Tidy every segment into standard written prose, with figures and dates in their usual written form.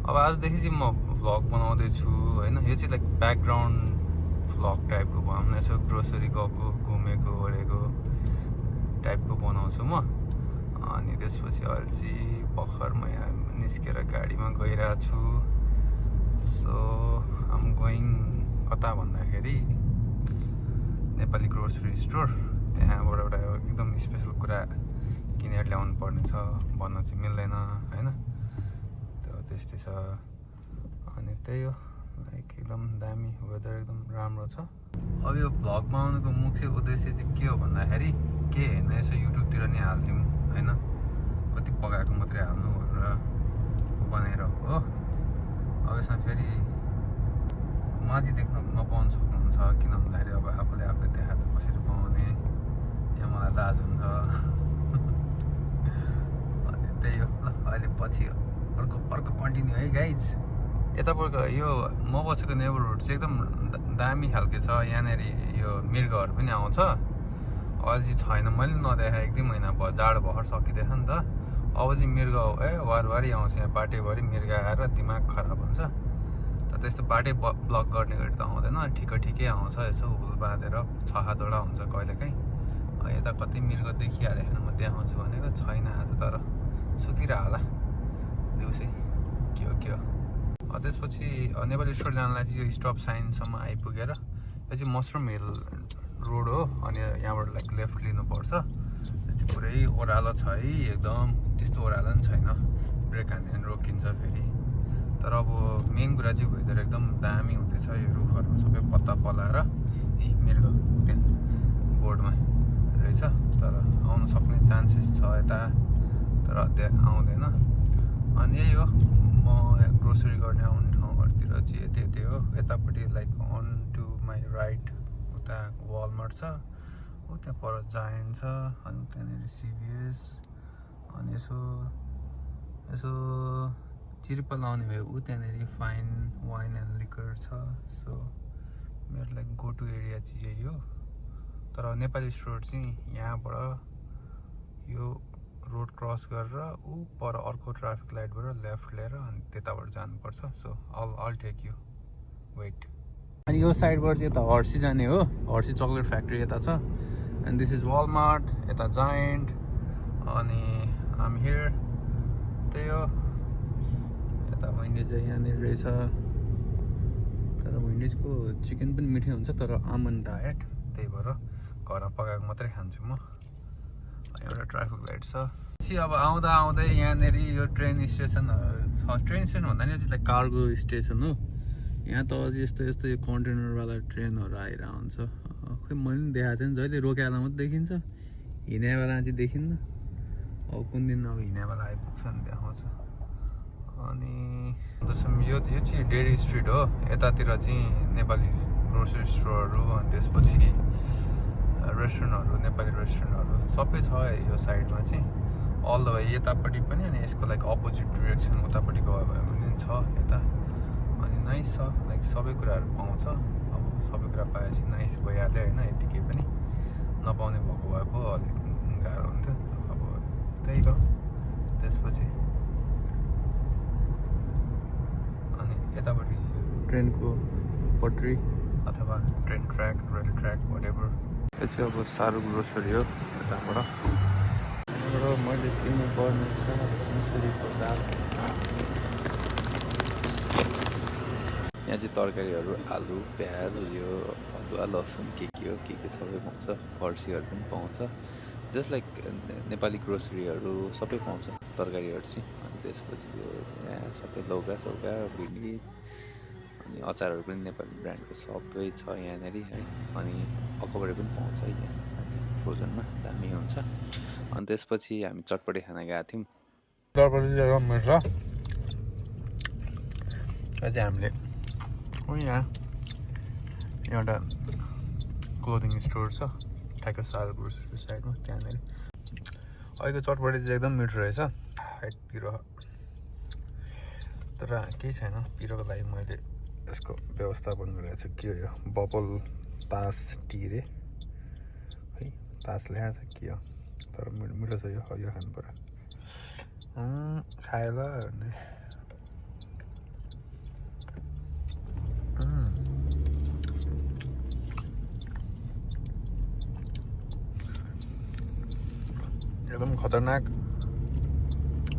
अब आजदेखि चाहिँ म भ्लग बनाउँदैछु होइन। यो चाहिँ लाइक ब्याकग्राउन्ड भ्लग टाइपको भनौँ न, यसो ग्रोसरी गएको घुमेको ओरेको टाइपको बनाउँछु म। अनि त्यसपछि अहिले चाहिँ भर्खर म यहाँ निस्केर गाडीमा गइरहेको छु। सो आम गोइङ कता भन्दाखेरि नेपाली ग्रोसरी स्टोर। त्यहाँबाट एउटा एकदम स्पेसल कुरा किनेर ल्याउनु पर्ने छ, भन्न चाहिँ मिल्दैन होइन। त्यस्तै छ। अनि त्यही हो, लाइक एकदम दामी वेदर, एकदम राम्रो छ। अब यो भ्लग बनाउनुको मुख्य उद्देश्य चाहिँ के हो भन्दाखेरि के होइन, यसो युट्युबतिर नि हालिदिउँ होइन, कति पकाएको मात्रै हाल्नु भनेर बनाइरहेको हो। अब यसमा फेरि माझी देख्न नपाउनु सक्नुहुन्छ, किन भन्दाखेरि अब आफूले देखाएर त कसरी बनाउने, यहाँ मलाई लाज हुन्छ। अनि त्यही हो। ल अहिले पछि अर्को कन्टिन्यू है गाइज। यतापट्ट यो म बसेको नेबरहुड चाहिँ एकदम दामी खालके छ। यहाँनिर यो मृगहरू पनि आउँछ। अहिले चाहिँ छैन, मैले नदेखाएँ, एक दुई महिना भयो, जाडो भर्खर सकिँदैछ नि त। अब चाहिँ मृग वारवारी आउँछ यहाँ, बाटैभरि मृग आएर दिमाग खराब हुन्छ। तर त्यस्तो बाटै ब्लक गर्ने गरी त आउँदैन, ठिकै आउँछ। यसो हुल बाँधेर 6-7वटा हुन्छ कहिलेकाहीँ। यता कतै मृग देखिहाल्यो भने म देखाउँछु भनेको छैन आज, तर सुतिर होला दिउँसै के हो। त्यसपछि नेपाली स्टोर जानलाई चाहिँ यो स्टप साइनसम्म आइपुगेर, यो चाहिँ मसरुम हिल रोड हो। अनि यहाँबाट लाइक लेफ्ट लिनुपर्छ। यो चाहिँ पुरै ओह्रालो छ है, एकदम त्यस्तो ओह्रालो पनि छैन, ब्रेक हान्यो भने रोकिन्छ फेरि। तर अब मेन कुरा चाहिँ वेदर एकदम दामी हुँदैछ। यो रुखहरू सबै पत्ता पलाएर मृग त्यहाँ बोर्डमा रहेछ, तर आउन सक्ने चान्सेस छ यता, तर त्यहाँ आउँदैन। अनि यही हो, म ग्रोसरी गर्ने आउने ठाउँहरूतिर चाहिँ यतै हो। यतापट्टि like on to my right उता वालमार्ट छ, हो त्यहाँ पर जायन्ट छ, अनि त्यहाँनिर सिबिएस, अनि यसो चिरिप्पा लाउने भयो ऊ त्यहाँनिर फाइन वाइन एन्ड लिकर छ। सो मेरो लाइक गो टु एरिया चाहिँ यही हो। तर नेपाली स्टोर चाहिँ यहाँबाट यो रोड क्रस गरेर ऊ पर अर्को ट्राफिक लाइटबाट लेफ्ट लिएर अनि त्यताबाट जानुपर्छ। So all take you wait. अनि यो साइडबाट चाहिँ यता हर्सी जाने हो, हर्सी चक्लेट फ्याक्ट्री यता छ। एन्ड दिस इज वालमार्ट, यता जायन्ट, अनि आम हियर। त्यही हो। यता विन्डिज यहाँनिर रहेछ, तर विन्डिजको चिकन पनि मिठै हुन्छ, तर आमन्ड डायट, त्यही भएर घरमा पकाएको मात्रै खान्छु म। एउटा ट्राफिक लाइट छ। पछि अब आउँदै यहाँनिर यो ट्रेन स्टेसन छ। ट्रेन स्टेसन भन्दा नि चाहिँ कार्गो स्टेसन हो। यहाँ त अझै यस्तो यो कन्टेनरवाला ट्रेनहरू आइरहेको हुन्छ। खोइ मैले पनि देखाएको थिएँ, जहिले रोकेर मात्रै देखिन्छ, हिँड्ने बेला चाहिँ देखिन्न। अब कुन दिन अब हिँड्ने बेला आइपुग्छ नि देखाउँछ। अनि यो चाहिँ डेरी स्ट्रिट हो। यतातिर चाहिँ नेपाली ग्रोसरी स्टोरहरू, अनि त्यसपछि रेस्टुरेन्टहरू, नेपाली रेस्टुरेन्टहरू सबै छ यो साइडमा चाहिँ। अल द वे यतापट्टि पनि, अनि यसको लाइक अपोजिट डिरेक्सन उतापट्टि गयो भने पनि छ यता। अनि नाइस छ, लाइक सबै कुराहरू पाउँछ। अब सबै कुरा पाएपछि नाइस भइहाल्यो होइन। यतिकै पनि नपाउने भएको भए पो अलिक गाह्रो हुन्थ्यो। अब त्यही हो। त्यसपछि अनि यतापट्टि ट्रेनको पटरी अथवा train track, rail track, whatever. यो चाहिँ अब सारू ग्रोसरी हो। यताबाट मैले किन्नु पर्ने छ मुसुरीको दाल। यहाँ चाहिँ तरकारीहरू आलु प्याज, यो अदुवा लसुन के हो सबै पाउँछ। फर्सीहरू पनि पाउँछ, जस्ट लाइक नेपाली ग्रोसरीहरू सबै पाउँछ तरकारीहरू चाहिँ। अनि त्यसपछि यो यहाँ सबै लौका सौका भिन्डी, अनि अचारहरू पनि नेपाली ब्रान्डको सबै छ यहाँनिर है। अनि अकबरी पनि पाउँछ है यहाँ फ्रोजनमा, दामी हुन्छ। अनि त्यसपछि हामी चटपटे खाना गएको थियौँ। चटपटे चाहिँ मिठो छ। चाहिँ हामीले यहाँ एउटा क्लोदिङ स्टोर छ ठ्याक्कै सारू ग्रोसरी साइडमा, त्यहाँनिर अहिलेको चटपटे चाहिँ एकदम मिठो रहेछ। हाइट पिरो, तर केही छैन, पिरोको लागि मैले यसको व्यवस्थापन गरेको छु। के हो यो बबल तास टी रे है, तास ल्याएको छ के हो, तर मिठो छ यो खानु पर्यो। खायो ल भन्ने एकदम खतरनाक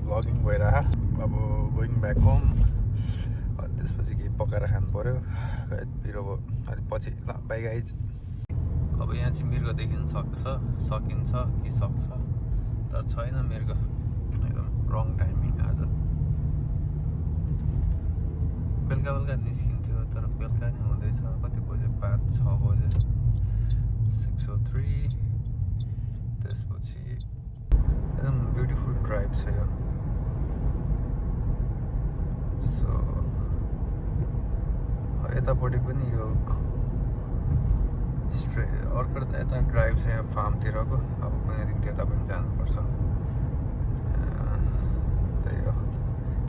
भ्लगिङ भइरह अब गोइङ ब्याक होम त्यसपछि केही पकाएर खानु पऱ्यो पिरो भयो अलिक पछि ल बाई गाइज अब यहाँ चाहिँ मृग देखिन सकिन्छ कि सक्छ तर छैन मृग एकदम रङ टाइमिङ आज बेलुका बेलुका निस्किन्थ्यो तर बेलुका नै हुँदैछ कति बजे 5-6 बजे 6:03 त्यसपछि एकदम ब्युटिफुल ड्राइभ छ यो सो यतापट्टि पनि यो अर्को यता ड्राइभ छ यहाँ फार्मतिरको अब कुनै दिन त्यता पनि जानुपर्छ